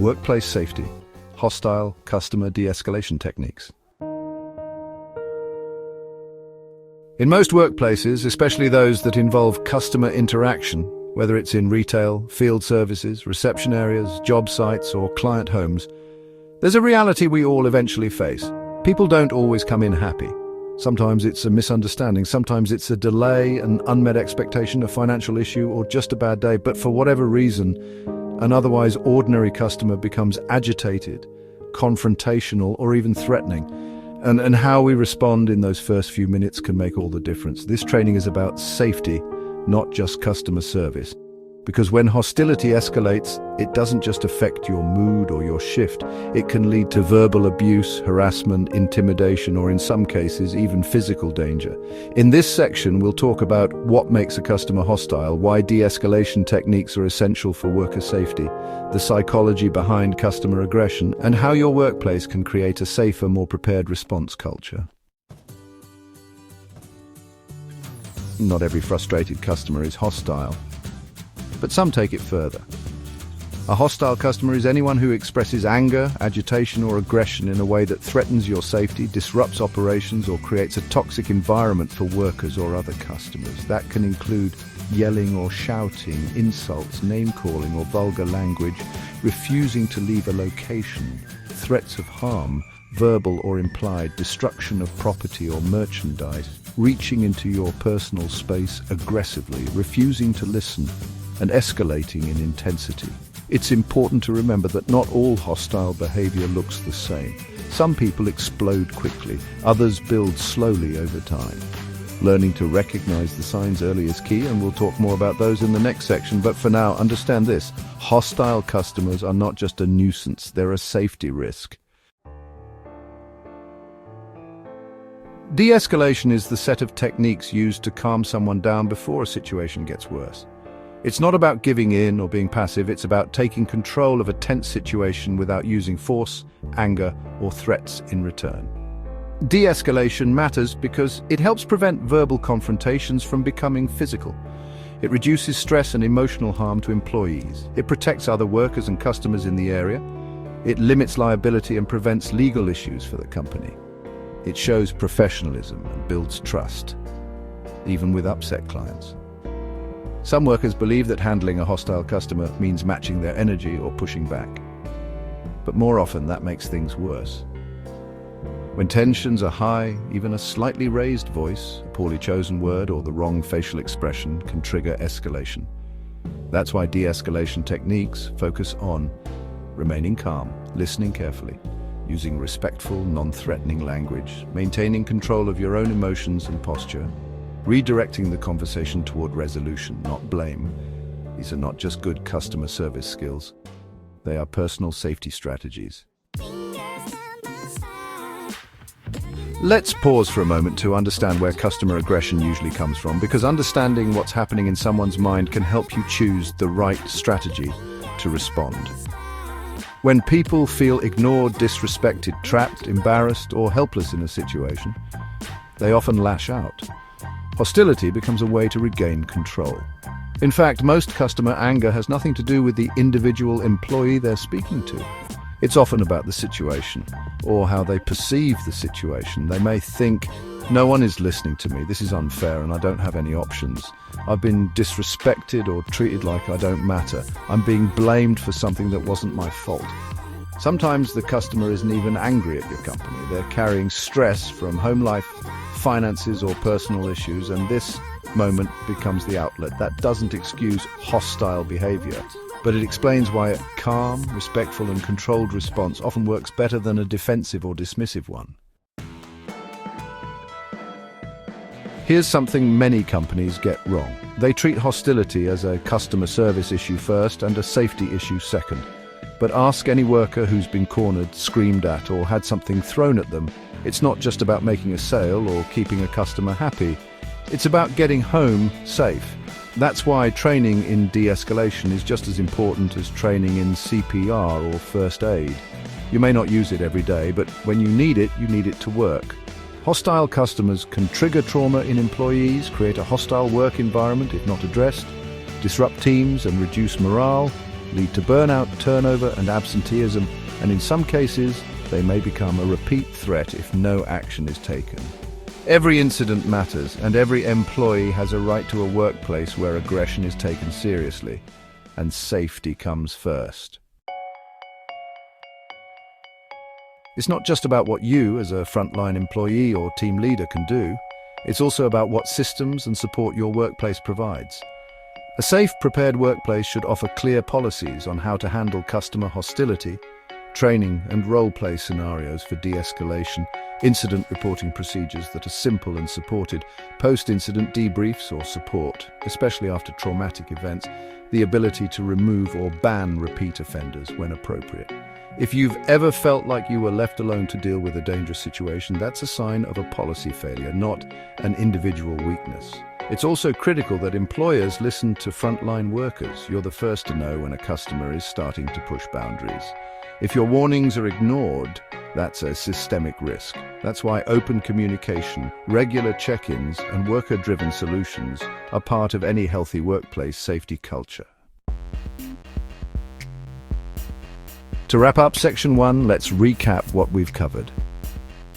Workplace safety, hostile customer de-escalation techniques. In most workplaces, especially those that involve customer interaction, whether it's in retail, field services, reception areas, job sites, or client homes, there's a reality we all eventually face. People don't always come in happy. Sometimes it's a misunderstanding, sometimes it's a delay, an unmet expectation, a financial issue, or just a bad day. But for whatever reason, an otherwise ordinary customer becomes agitated, confrontational, or even threatening. And how we respond in those first few minutes can make all the difference. This training is about safety, not just customer service. Because when hostility escalates, it doesn't just affect your mood or your shift. It can lead to verbal abuse, harassment, intimidation, or in some cases, even physical danger. In this section, we'll talk about what makes a customer hostile, why de-escalation techniques are essential for worker safety, the psychology behind customer aggression, and how your workplace can create a safer, more prepared response culture. Not every frustrated customer is hostile, but some take it further. A hostile customer is anyone who expresses anger, agitation, or aggression in a way that threatens your safety, disrupts operations, or creates a toxic environment for workers or other customers. That can include yelling or shouting, insults, name-calling, or vulgar language, refusing to leave a location, threats of harm, verbal or implied, destruction of property or merchandise, reaching into your personal space aggressively, refusing to listen, and escalating in intensity. It's important to remember that not all hostile behavior looks the same. Some people explode quickly, others build slowly over time. Learning to recognize the signs early is key, and we'll talk more about those in the next section. But for now, understand this: hostile customers are not just a nuisance, they're a safety risk. De-escalation is the set of techniques used to calm someone down before a situation gets worse. It's not about giving in or being passive, it's about taking control of a tense situation without using force, anger, or threats in return. De-escalation matters because it helps prevent verbal confrontations from becoming physical. It reduces stress and emotional harm to employees. It protects other workers and customers in the area. It limits liability and prevents legal issues for the company. It shows professionalism and builds trust, even with upset clients. Some workers believe that handling a hostile customer means matching their energy or pushing back. But more often that makes things worse. When tensions are high, even a slightly raised voice, a poorly chosen word, or the wrong facial expression can trigger escalation. That's why de-escalation techniques focus on remaining calm, listening carefully, using respectful, non-threatening language, maintaining control of your own emotions and posture, redirecting the conversation toward resolution, not blame. These are not just good customer service skills. They are personal safety strategies. Let's pause for a moment to understand where customer aggression usually comes from, because understanding what's happening in someone's mind can help you choose the right strategy to respond. When people feel ignored, disrespected, trapped, embarrassed, or helpless in a situation, they often lash out. Hostility becomes a way to regain control. In fact, most customer anger has nothing to do with the individual employee they're speaking to. It's often about the situation, or how they perceive the situation. They may think, no one is listening to me, this is unfair and I don't have any options. I've been disrespected or treated like I don't matter. I'm being blamed for something that wasn't my fault. Sometimes the customer isn't even angry at your company. They're carrying stress from home life, finances, or personal issues, and this moment becomes the outlet. That doesn't excuse hostile behavior, but it explains why a calm, respectful, and controlled response often works better than a defensive or dismissive one. Here's something many companies get wrong. They treat hostility as a customer service issue first and a safety issue second. But ask any worker who's been cornered, screamed at, or had something thrown at them. It's not just about making a sale or keeping a customer happy. It's about getting home safe. That's why training in de-escalation is just as important as training in CPR or first aid. You may not use it every day, but when you need it to work. Hostile customers can trigger trauma in employees, create a hostile work environment if not addressed, disrupt teams and reduce morale, lead to burnout, turnover, and absenteeism, and in some cases, they may become a repeat threat if no action is taken. Every incident matters, and every employee has a right to a workplace where aggression is taken seriously, and safety comes first. It's not just about what you, as a frontline employee or team leader, can do. It's also about what systems and support your workplace provides. A safe, prepared workplace should offer clear policies on how to handle customer hostility, training and role-play scenarios for de-escalation, incident reporting procedures that are simple and supported, post-incident debriefs or support, especially after traumatic events, the ability to remove or ban repeat offenders when appropriate. If you've ever felt like you were left alone to deal with a dangerous situation, that's a sign of a policy failure, not an individual weakness. It's also critical that employers listen to frontline workers. You're the first to know when a customer is starting to push boundaries. If your warnings are ignored, that's a systemic risk. That's why open communication, regular check-ins, and worker-driven solutions are part of any healthy workplace safety culture. To wrap up Section 1, let's recap what we've covered.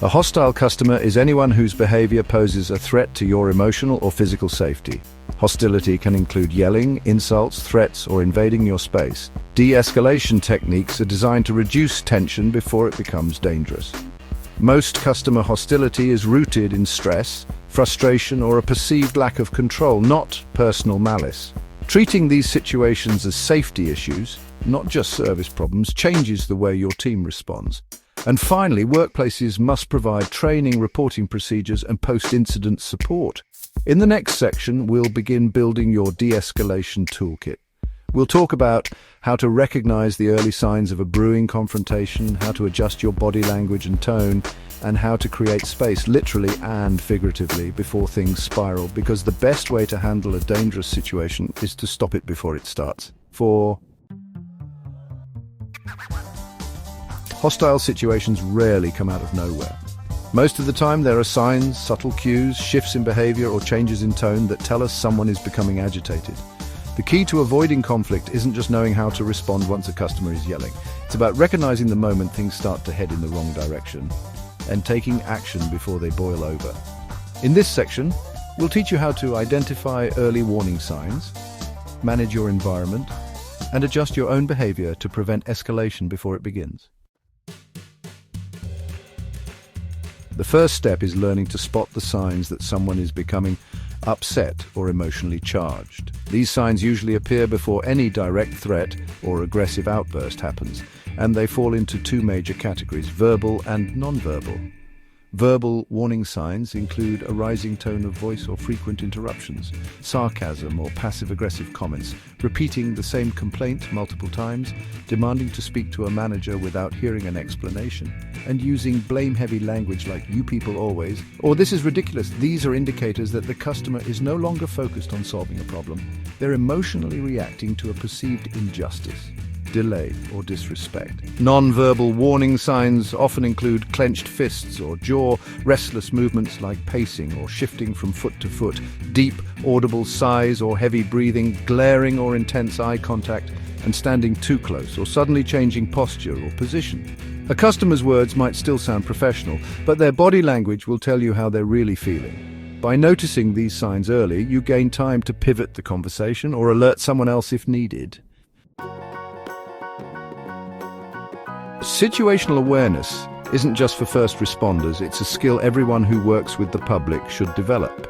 A hostile customer is anyone whose behavior poses a threat to your emotional or physical safety. Hostility can include yelling, insults, threats, or invading your space. De-escalation techniques are designed to reduce tension before it becomes dangerous. Most customer hostility is rooted in stress, frustration, or a perceived lack of control, not personal malice. Treating these situations as safety issues, not just service problems, changes the way your team responds. And finally, workplaces must provide training, reporting procedures, and post-incident support. In the next section, we'll begin building your de-escalation toolkit. We'll talk about how to recognize the early signs of a brewing confrontation, how to adjust your body language and tone, and how to create space, literally and figuratively, before things spiral, because the best way to handle a dangerous situation is to stop it before it starts. Hostile situations rarely come out of nowhere. Most of the time, there are signs, subtle cues, shifts in behavior, or changes in tone that tell us someone is becoming agitated. The key to avoiding conflict isn't just knowing how to respond once a customer is yelling. It's about recognizing the moment things start to head in the wrong direction and taking action before they boil over. In this section, we'll teach you how to identify early warning signs, manage your environment, and adjust your own behavior to prevent escalation before it begins. The first step is learning to spot the signs that someone is becoming upset or emotionally charged. These signs usually appear before any direct threat or aggressive outburst happens, and they fall into two major categories: verbal and non-verbal. Verbal warning signs include a rising tone of voice or frequent interruptions, sarcasm or passive-aggressive comments, repeating the same complaint multiple times, demanding to speak to a manager without hearing an explanation, and using blame-heavy language like "you people always" or "this is ridiculous." These are indicators that the customer is no longer focused on solving a problem. They're emotionally reacting to a perceived injustice, delay, or disrespect. Non-verbal warning signs often include clenched fists or jaw, restless movements like pacing or shifting from foot to foot, deep, audible sighs or heavy breathing, glaring or intense eye contact, and standing too close or suddenly changing posture or position. A customer's words might still sound professional, but their body language will tell you how they're really feeling. By noticing these signs early, you gain time to pivot the conversation or alert someone else if needed. Situational awareness isn't just for first responders, it's a skill everyone who works with the public should develop.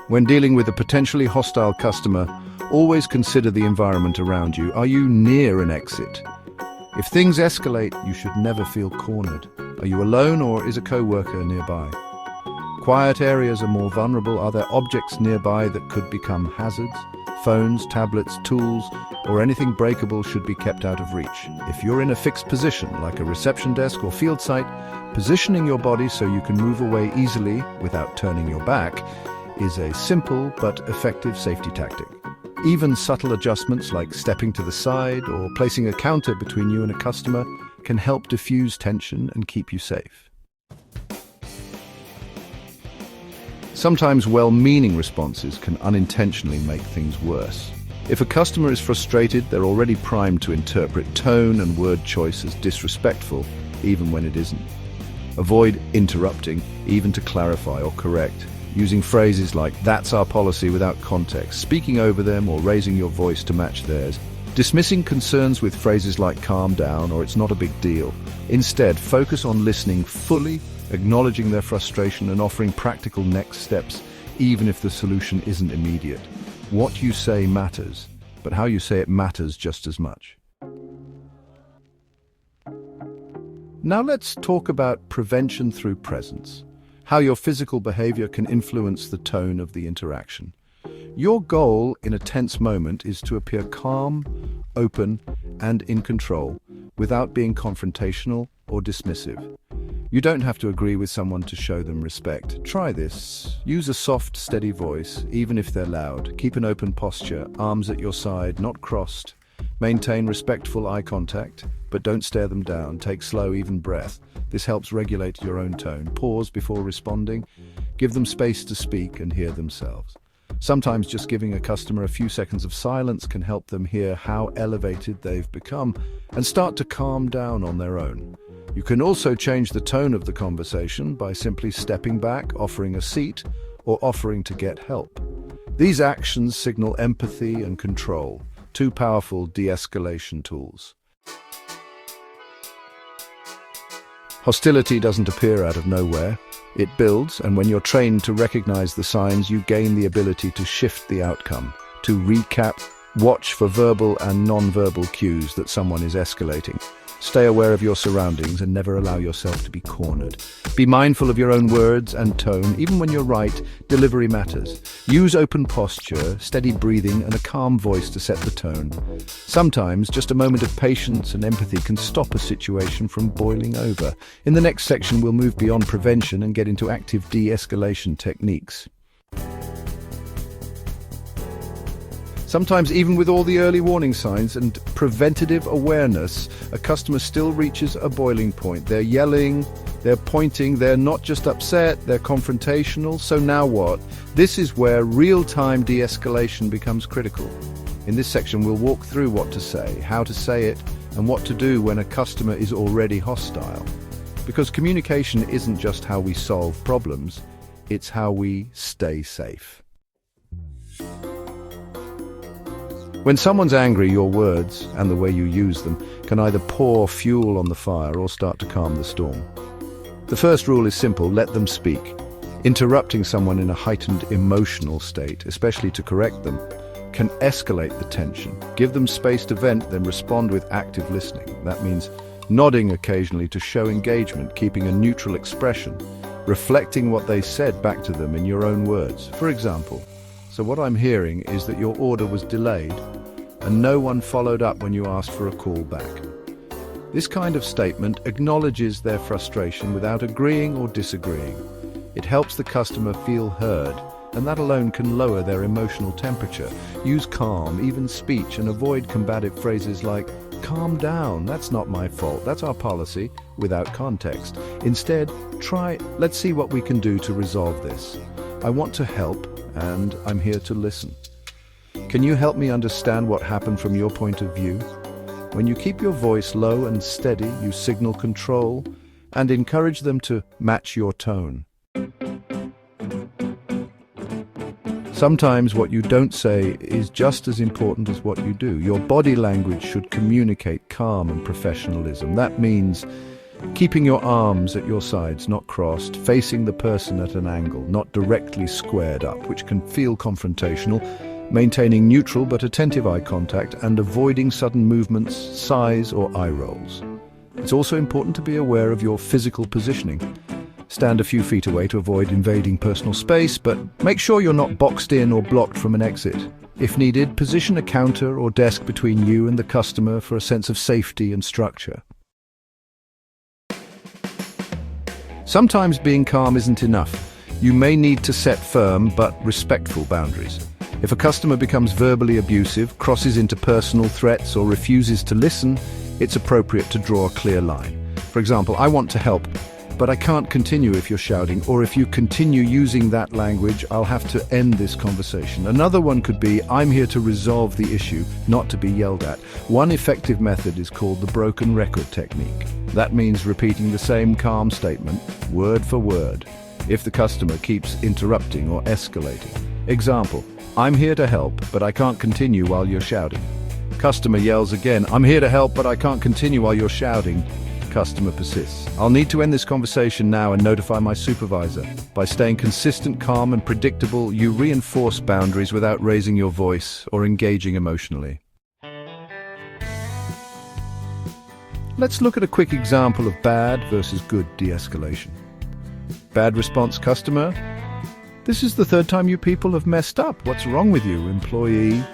When dealing with a potentially hostile customer, always consider the environment around you. Are you near an exit? If things escalate, you should never feel cornered. Are you alone or is a co-worker nearby? Quiet areas are more vulnerable. Are there objects nearby that could become hazards? Phones, tablets, tools, or anything breakable should be kept out of reach. If you're in a fixed position, like a reception desk or field site, positioning your body so you can move away easily without turning your back is a simple but effective safety tactic. Even subtle adjustments like stepping to the side or placing a counter between you and a customer can help diffuse tension and keep you safe. Sometimes well-meaning responses can unintentionally make things worse. If a customer is frustrated, they're already primed to interpret tone and word choice as disrespectful, even when it isn't. Avoid interrupting, even to clarify or correct, using phrases like "that's our policy" without context, speaking over them or raising your voice to match theirs. Dismissing concerns with phrases like "calm down" or "it's not a big deal." Instead, focus on listening fully, acknowledging their frustration and offering practical next steps, even if the solution isn't immediate. What you say matters, but how you say it matters just as much. Now let's talk about prevention through presence, how your physical behavior can influence the tone of the interaction. Your goal in a tense moment is to appear calm, open, and in control, without being confrontational or dismissive. You don't have to agree with someone to show them respect. Try this. Use a soft, steady voice, even if they're loud. Keep an open posture, arms at your side, not crossed. Maintain respectful eye contact, but don't stare them down. Take slow, even breath. This helps regulate your own tone. Pause before responding. Give them space to speak and hear themselves. Sometimes just giving a customer a few seconds of silence can help them hear how elevated they've become and start to calm down on their own. You can also change the tone of the conversation by simply stepping back, offering a seat, or offering to get help. These actions signal empathy and control, two powerful de-escalation tools. Hostility doesn't appear out of nowhere. It builds, and when you're trained to recognize the signs, you gain the ability to shift the outcome. To recap, watch for verbal and non-verbal cues that someone is escalating. Stay aware of your surroundings and never allow yourself to be cornered. Be mindful of your own words and tone. Even when you're right, delivery matters. Use open posture, steady breathing, and a calm voice to set the tone. Sometimes, just a moment of patience and empathy can stop a situation from boiling over. In the next section, we'll move beyond prevention and get into active de-escalation techniques. Sometimes, even with all the early warning signs and preventative awareness, a customer still reaches a boiling point. They're yelling, they're pointing, they're not just upset, they're confrontational. So now what? This is where real-time de-escalation becomes critical. In this section, we'll walk through what to say, how to say it, and what to do when a customer is already hostile. Because communication isn't just how we solve problems, it's how we stay safe. When someone's angry, your words, and the way you use them, can either pour fuel on the fire or start to calm the storm. The first rule is simple: let them speak. Interrupting someone in a heightened emotional state, especially to correct them, can escalate the tension. Give them space to vent, then respond with active listening. That means nodding occasionally to show engagement, keeping a neutral expression, reflecting what they said back to them in your own words. For example, "So what I'm hearing is that your order was delayed and no one followed up when you asked for a call back." This kind of statement acknowledges their frustration without agreeing or disagreeing. It helps the customer feel heard, and that alone can lower their emotional temperature. Use calm, even speech, and avoid combative phrases like "calm down, that's not my fault, that's our policy," without context. Instead, try "let's see what we can do to resolve this. I want to help, and I'm here to listen. Can you help me understand what happened from your point of view?" When you keep your voice low and steady, you signal control and encourage them to match your tone. Sometimes what you don't say is just as important as what you do. Your body language should communicate calm and professionalism. That means keeping your arms at your sides, not crossed, facing the person at an angle, not directly squared up, which can feel confrontational, maintaining neutral but attentive eye contact, and avoiding sudden movements, sighs, or eye rolls. It's also important to be aware of your physical positioning. Stand a few feet away to avoid invading personal space, but make sure you're not boxed in or blocked from an exit. If needed, position a counter or desk between you and the customer for a sense of safety and structure. Sometimes being calm isn't enough. You may need to set firm but respectful boundaries. If a customer becomes verbally abusive, crosses into personal threats, or refuses to listen, it's appropriate to draw a clear line. For example, "I want to help, but I can't continue if you're shouting, or if you continue using that language, I'll have to end this conversation. Another one could be, I'm here to resolve the issue, not to be yelled at. One effective method is called the broken record technique. That means repeating the same calm statement, word for word, if the customer keeps interrupting or escalating. Example, I'm here to help, but I can't continue while you're shouting. Customer yells again, I'm here to help, but I can't continue while you're shouting. Customer persists. I'll need to end this conversation now and notify my supervisor. By staying consistent, calm, and predictable, you reinforce boundaries without raising your voice or engaging emotionally. Let's look at a quick example of bad versus good de-escalation. Bad response, customer. This is the third time you people have messed up. What's wrong with you, employee?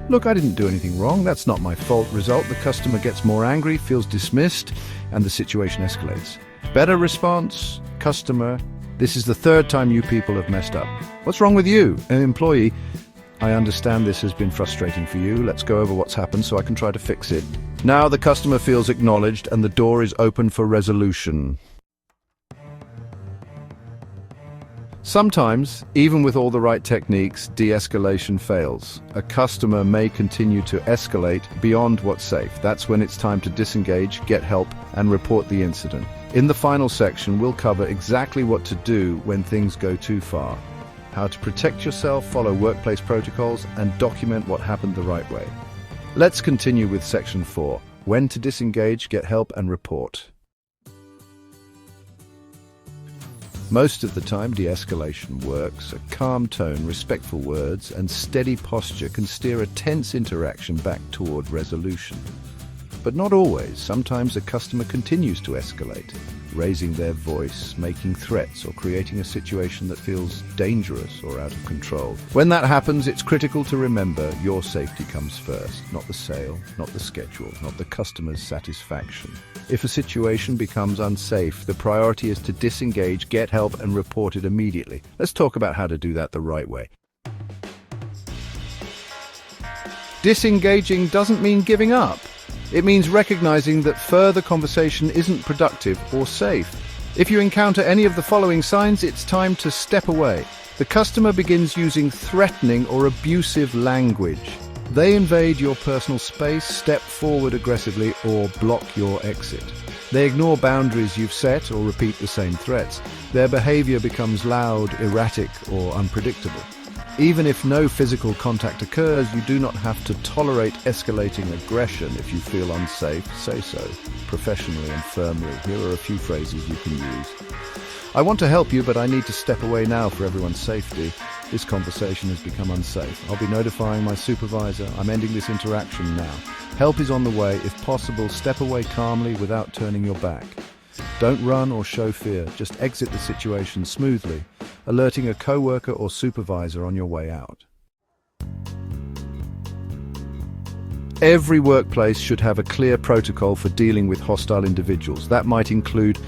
Look, I didn't do anything wrong. That's not my fault. Result, the customer gets more angry, feels dismissed, and the situation escalates. Better response, customer. This is the third time you people have messed up. What's wrong with you, an employee? I understand this has been frustrating for you. Let's go over what's happened so I can try to fix it. Now the customer feels acknowledged and the door is open for resolution. Sometimes, even with all the right techniques, de-escalation fails. A customer may continue to escalate beyond what's safe. That's when it's time to disengage, get help, and report the incident. In the final section, we'll cover exactly what to do when things go too far, how to protect yourself, follow workplace protocols, and document what happened the right way. Let's continue with section 4, when to disengage, get help, and report. Most of the time, de-escalation works. A calm tone, respectful words, and steady posture can steer a tense interaction back toward resolution. But not always. Sometimes a customer continues to escalate, raising their voice, making threats, or creating a situation that feels dangerous or out of control. When that happens, it's critical to remember your safety comes first, not the sale, not the schedule, not the customer's satisfaction. If a situation becomes unsafe, the priority is to disengage, get help, and report it immediately. Let's talk about how to do that the right way. Disengaging doesn't mean giving up. It means recognizing that further conversation isn't productive or safe. If you encounter any of the following signs, it's time to step away. The customer begins using threatening or abusive language. They invade your personal space, step forward aggressively, or block your exit. They ignore boundaries you've set or repeat the same threats. Their behavior becomes loud, erratic, or unpredictable. Even if no physical contact occurs, you do not have to tolerate escalating aggression. If you feel unsafe, say so, professionally and firmly. Here are a few phrases you can use. I want to help you, but I need to step away now for everyone's safety. This conversation has become unsafe. I'll be notifying my supervisor. I'm ending this interaction now. Help is on the way. If possible, step away calmly without turning your back. Don't run or show fear. Just exit the situation smoothly, alerting a coworker or supervisor on your way out. Every workplace should have a clear protocol for dealing with hostile individuals. That might include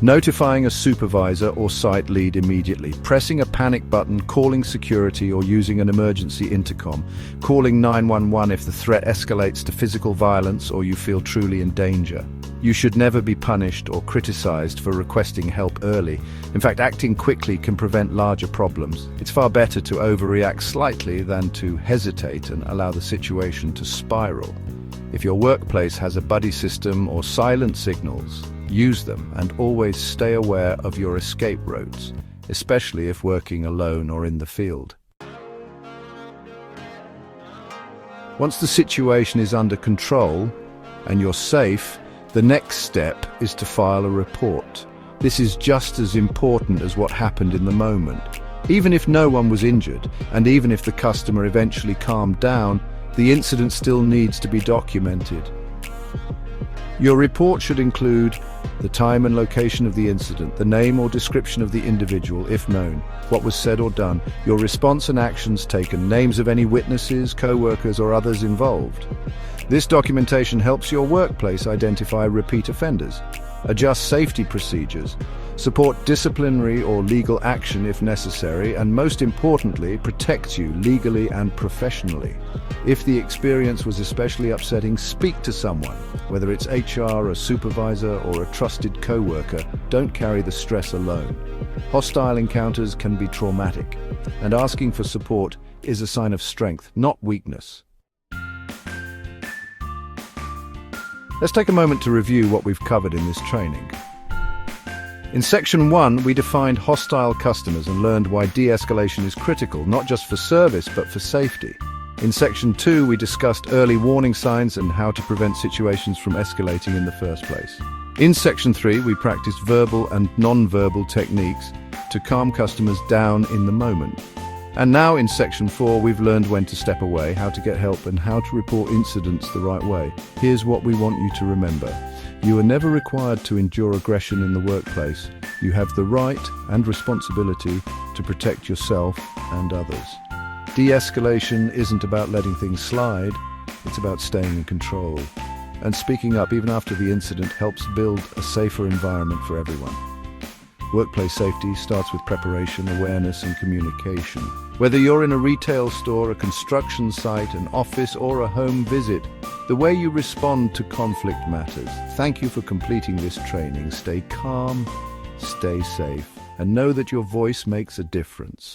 notifying a supervisor or site lead immediately, pressing a panic button, calling security, or using an emergency intercom, calling 911 if the threat escalates to physical violence or you feel truly in danger. You should never be punished or criticized for requesting help early. In fact, acting quickly can prevent larger problems. It's far better to overreact slightly than to hesitate and allow the situation to spiral. If your workplace has a buddy system or silent signals, use them and always stay aware of your escape routes, especially if working alone or in the field. Once the situation is under control and you're safe, the next step is to file a report. This is just as important as what happened in the moment. Even if no one was injured, and even if the customer eventually calmed down, the incident still needs to be documented. Your report should include the time and location of the incident, the name or description of the individual, if known, what was said or done, your response and actions taken, names of any witnesses, co-workers, or others involved. This documentation helps your workplace identify repeat offenders, adjust safety procedures, Support disciplinary or legal action if necessary, and most importantly, protects you legally and professionally. If the experience was especially upsetting, speak to someone, whether it's HR, a supervisor, or a trusted co-worker. Don't carry the stress alone. Hostile encounters can be traumatic, and asking for support is a sign of strength, not weakness. Let's take a moment to review what we've covered in this training. In Section 1, we defined hostile customers and learned why de-escalation is critical, not just for service, but for safety. In Section 2, we discussed early warning signs and how to prevent situations from escalating in the first place. In Section 3, we practiced verbal and non-verbal techniques to calm customers down in the moment. And now in Section 4, we've learned when to step away, how to get help, and how to report incidents the right way. Here's what we want you to remember. You are never required to endure aggression in the workplace. You have the right and responsibility to protect yourself and others. De-escalation isn't about letting things slide, it's about staying in control. And speaking up even after the incident helps build a safer environment for everyone. Workplace safety starts with preparation, awareness, and communication. Whether you're in a retail store, a construction site, an office, or a home visit, the way you respond to conflict matters. Thank you for completing this training. Stay calm, stay safe, and know that your voice makes a difference.